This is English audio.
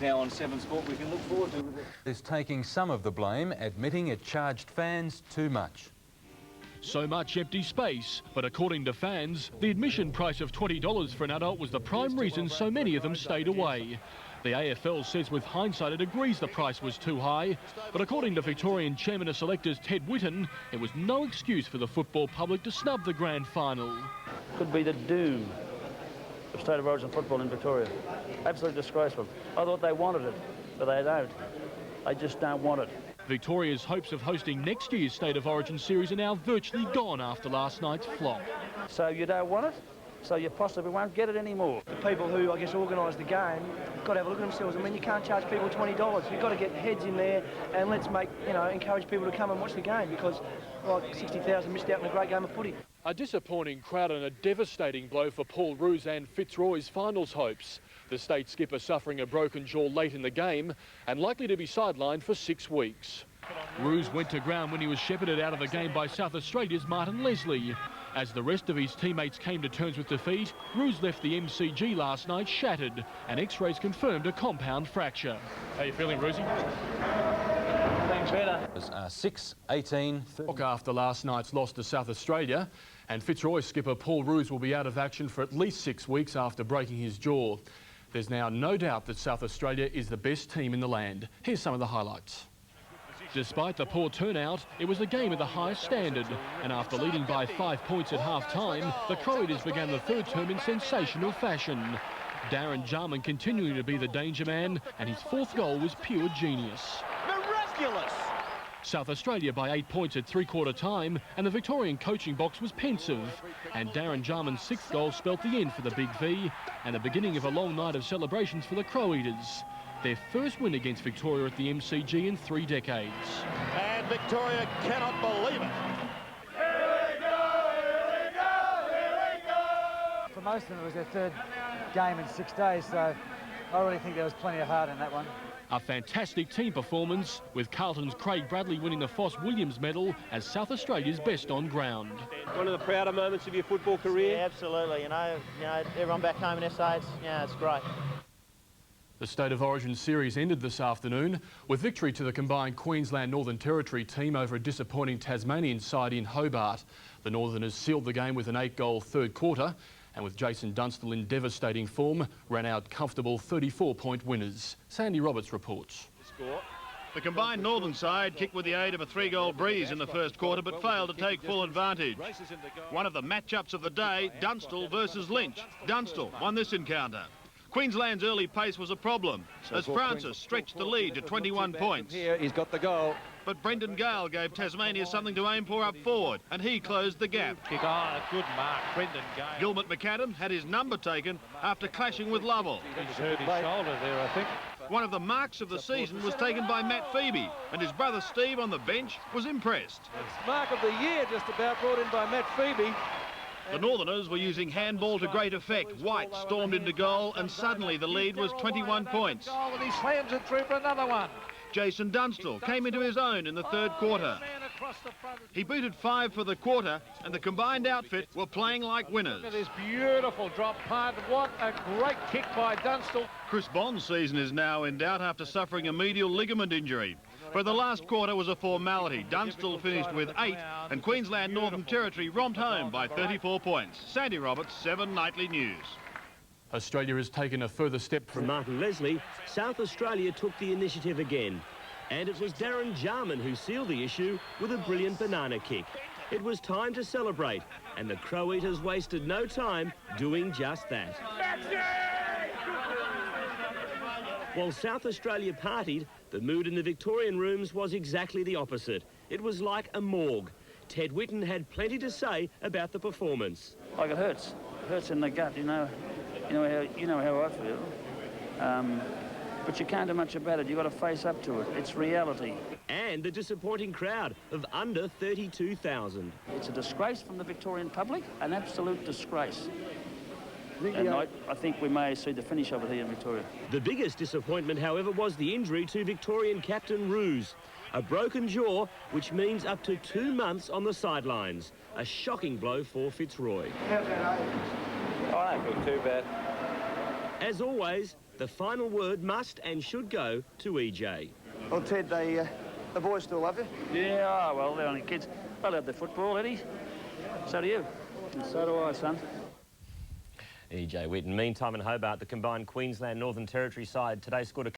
now on 7 Sport we can look forward to. Is taking some of the blame, admitting it charged fans too much. So much empty space, but according to fans, the admission price of $20 for an adult was the prime reason so many of them stayed away. The AFL says with hindsight it agrees the price was too high, but according to Victorian Chairman of Selectors Ted Whitten, it was no excuse for the football public to snub the grand final. Could be the doom of State of Origin football in Victoria. Absolutely disgraceful. I thought they wanted it, but they don't. They just don't want it. Victoria's hopes of hosting next year's State of Origin series are now virtually gone after last night's flop. So you don't want it, so you possibly won't get it anymore. The people who, I guess, organise the game, got to have a look at themselves. I mean, you can't charge people $20. You've got to get heads in there and let's make, encourage people to come and watch the game because, like, 60,000 missed out on a great game of footy. A disappointing crowd and a devastating blow for Paul Roos and Fitzroy's finals hopes. The state skipper suffering a broken jaw late in the game and likely to be sidelined for 6 weeks. Roos went to ground when he was shepherded out of the game by South Australia's Martin Leslie. As the rest of his teammates came to terms with defeat, Roos left the MCG last night shattered and X-rays confirmed a compound fracture. How are you feeling, Roosie? Things better. 6-18. After last night's loss to South Australia, and Fitzroy skipper Paul Roos will be out of action for at least 6 weeks after breaking his jaw. There's now no doubt that South Australia is the best team in the land. Here's some of the highlights. Despite the poor turnout, it was a game of the highest standard, and after leading by 5 points at half-time, the Croweaters began the third term in sensational fashion. Darren Jarman continuing to be the danger man, and his 4th goal was pure genius. Miraculous! South Australia by 8 points at three-quarter time, and the Victorian coaching box was pensive. And Darren Jarman's 6th goal spelt the end for the Big V, and the beginning of a long night of celebrations for the Croweaters. Their first win against Victoria at the MCG in 3 decades. And Victoria cannot believe it. Here we go, here we go, here we go! For most of them, it was their 3rd game in 6 days, so I really think there was plenty of heart in that one. A fantastic team performance, with Carlton's Craig Bradley winning the Foss Williams medal as South Australia's best on ground. One of the prouder moments of your football career? Yeah, absolutely. You know, everyone back home in SA, it's great. The State of Origin series ended this afternoon with victory to the combined Queensland Northern Territory team over a disappointing Tasmanian side in Hobart. The Northerners sealed the game with an 8-goal third quarter, and with Jason Dunstall in devastating form, ran out comfortable 34-point winners. Sandy Roberts reports. The combined Northern side kicked with the aid of a 3-goal breeze in the first quarter but failed to take full advantage. One of the matchups of the day, Dunstall versus Lynch. Dunstall won this encounter. Queensland's early pace was a problem as Francis stretched the lead to 21 points. Here, he's got the goal. But Brendan Gale gave Tasmania something to aim for up forward, and he closed the gap. Oh, good mark, Brendan Gale. Gilbert McAdam had his number taken after clashing with Lovell. He's hurt his shoulder there, I think. One of the marks of the season was taken by Matt Phoebe, and his brother Steve on the bench was impressed. It's mark of the year just about brought in by Matt Phoebe. The Northerners were using handball to great effect. White stormed into goal, and suddenly the lead was 21 points. And he slams it through for another one. Jason Dunstall came into his own in the third quarter. He booted 5 for the quarter, and the combined outfit were playing like winners. Look at this beautiful drop punt. What a great kick by Dunstall. Chris Bond's season is now in doubt after suffering a medial ligament injury. But the last quarter was a formality. Dunstall finished with 8, and Queensland Northern Territory romped home by 34 points. Sandy Roberts, 7 Nightly News. Australia has taken a further step from Martin Leslie. South Australia took the initiative again. And it was Darren Jarman who sealed the issue with a brilliant banana kick. It was time to celebrate, and the Croweaters wasted no time doing just that. While South Australia partied, the mood in the Victorian rooms was exactly the opposite. It was like a morgue. Ted Whitten had plenty to say about the performance. Like it hurts in the gut, you know how I feel. But you can't do much about it. You've got to face up to it. It's reality. And the disappointing crowd of under 32,000. It's a disgrace from the Victorian public, an absolute disgrace. And I think we may see the finish of it here in Victoria. The biggest disappointment, however, was the injury to Victorian captain Roos. A broken jaw, which means up to 2 months on the sidelines. A shocking blow for Fitzroy. I don't feel too bad. As always, the final word must and should go to EJ. Well, Ted, the boys still love you? Yeah, well, they're only kids. I love the football, Eddie. So do you. And so do I, son. EJ Whitten. Meantime in Hobart, the combined Queensland Northern Territory side today scored a